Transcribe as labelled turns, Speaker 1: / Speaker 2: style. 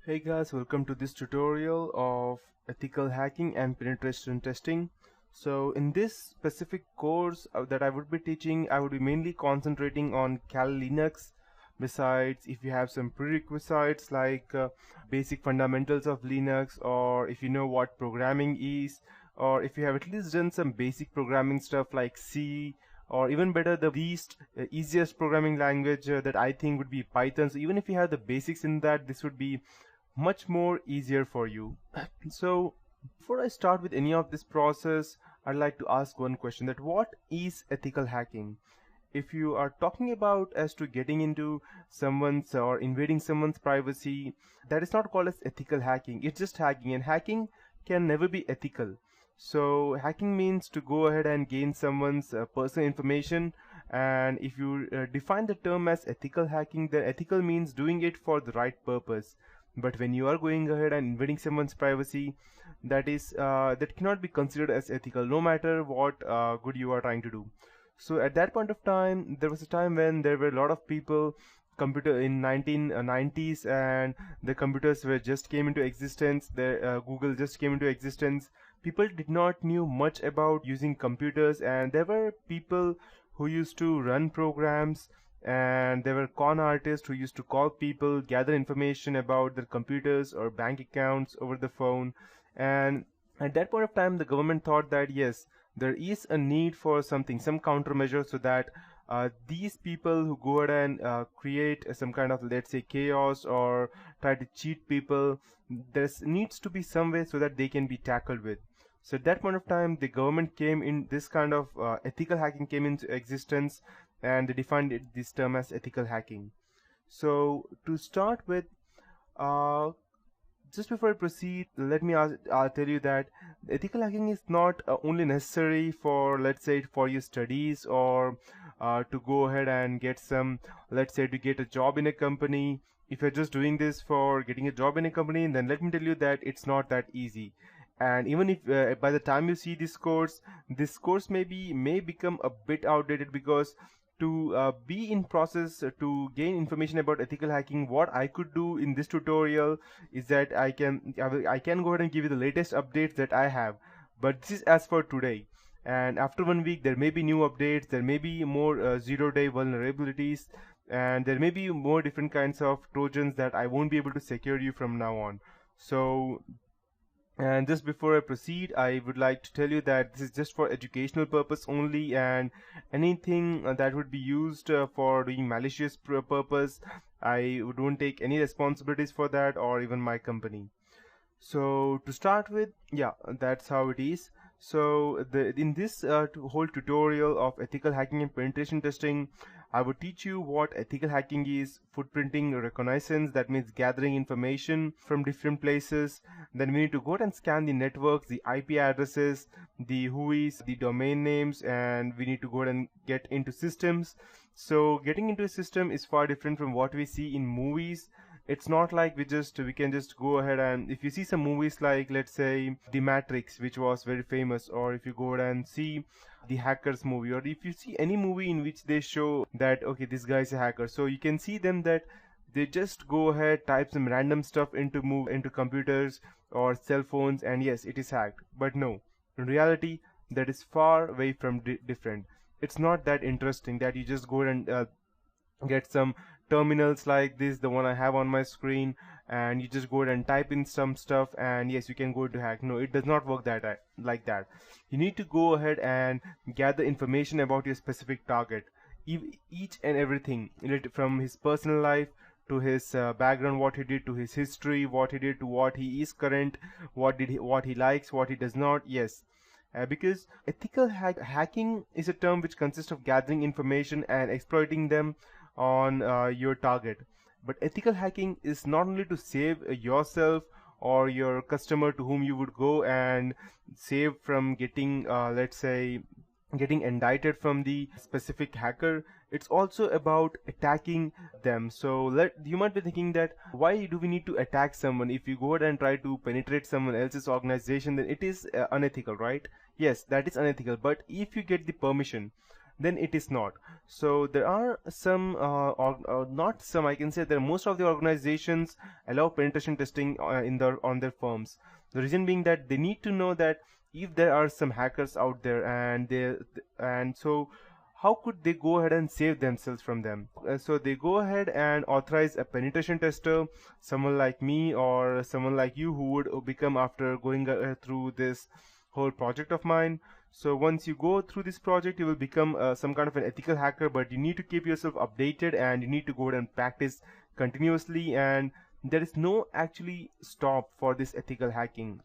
Speaker 1: Hey guys, welcome to this tutorial of ethical hacking and penetration testing. So in this specific course that I would be teaching, I would be mainly concentrating on Kali Linux. Besides, if you have some prerequisites like basic fundamentals of Linux, or if you know what programming is, or if you have at least done some basic programming stuff like C, or even better, the least easiest programming language that I think would be Python. So even if you have the basics in that, this would be much more easier for you. So before I start with any of this process, I'd like to ask one question: that what is ethical hacking? If you are talking about as to getting into someone's or invading someone's privacy, that is not called as ethical hacking. It's just hacking, and hacking can never be ethical. So hacking means to go ahead and gain someone's personal information, and if you define the term as ethical hacking, then ethical means doing it for the right purpose. But when you are going ahead and invading someone's privacy, that cannot be considered as ethical, no matter what good you are trying to do. So at that point of time, there was a time when there were a lot of people computer in 1990s, and the computers were just came into existence. The Google just came into existence. People did not knew much about using computers, and there were people who used to run programs, and there were con artists who used to call people, gather information about their computers or bank accounts over the phone. And at that point of time, the government thought that yes, there is a need for something, some countermeasure, so that these people who go ahead and create some kind of, let's say, chaos or try to cheat people, there needs to be some way so that they can be tackled with. So at that point of time, the government came in, this kind of ethical hacking came into existence, and they defined this term as ethical hacking. So to start with, uh, just before I proceed, let me tell you that ethical hacking is not only necessary for, let's say, for your studies, or to go ahead and get some, let's say, to get a job in a company. If you're just doing this for getting a job in a company, then let me tell you that it's not that easy. And even if by the time you see this course may become a bit outdated, because to be in process to gain information about ethical hacking, what I could do in this tutorial is that I can go ahead and give you the latest updates that I have, but this is as for today. And after 1 week, there may be new updates, there may be more zero-day vulnerabilities, and there may be more different kinds of trojans that I won't be able to secure you from now on. So, and just before I proceed, I would like to tell you that this is just for educational purpose only, and anything that would be used for doing malicious purpose, I don't take any responsibilities for that, or even my company. So to start with, yeah, that's how it is. So in this whole tutorial of ethical hacking and penetration testing, I would teach you what ethical hacking is, footprinting reconnaissance, that means gathering information from different places. Then we need to go ahead and scan the networks, the IP addresses, the whois, the domain names, and we need to go ahead and get into systems. So getting into a system is far different from what we see in movies. It's not like we can just go ahead, and if you see some movies like, let's say, The Matrix, which was very famous, or if you go ahead and see the Hackers movie, or if you see any movie in which they show that okay, this guy is a hacker, so you can see them that they just go ahead, type some random stuff into computers or cell phones, and yes, it is hacked. But no, in reality, that is far away from different. It's not that interesting that you just go and get some terminals like this, the one I have on my screen, and you just go ahead and type in some stuff, and yes, you can go to hack. No, it does not work like that. You need to go ahead and gather information about your specific target, each and everything related, from his personal life to his background, what he did, to his history, what he did, to what he is current, what he likes, what he does not. Yes, because ethical hacking is a term which consists of gathering information and exploiting them on your target. But ethical hacking is not only to save yourself or your customer to whom you would go and save from getting, let's say, getting indicted from the specific hacker. It's also about attacking them. So you might be thinking that why do we need to attack someone? If you go ahead and try to penetrate someone else's organization, then it is unethical, right? Yes, that is unethical. But if you get the permission, then it is not. So there are some not some, I can say that most of the organizations allow penetration testing in their on their firms. The reason being that they need to know that if there are some hackers out there, and so how could they go ahead and save themselves from them. So they go ahead and authorize a penetration tester, someone like me or someone like you who would become after going through this whole project of mine. So once you go through this project, you will become some kind of an ethical hacker, but you need to keep yourself updated and you need to go ahead and practice continuously, and there is no actually stop for this ethical hacking.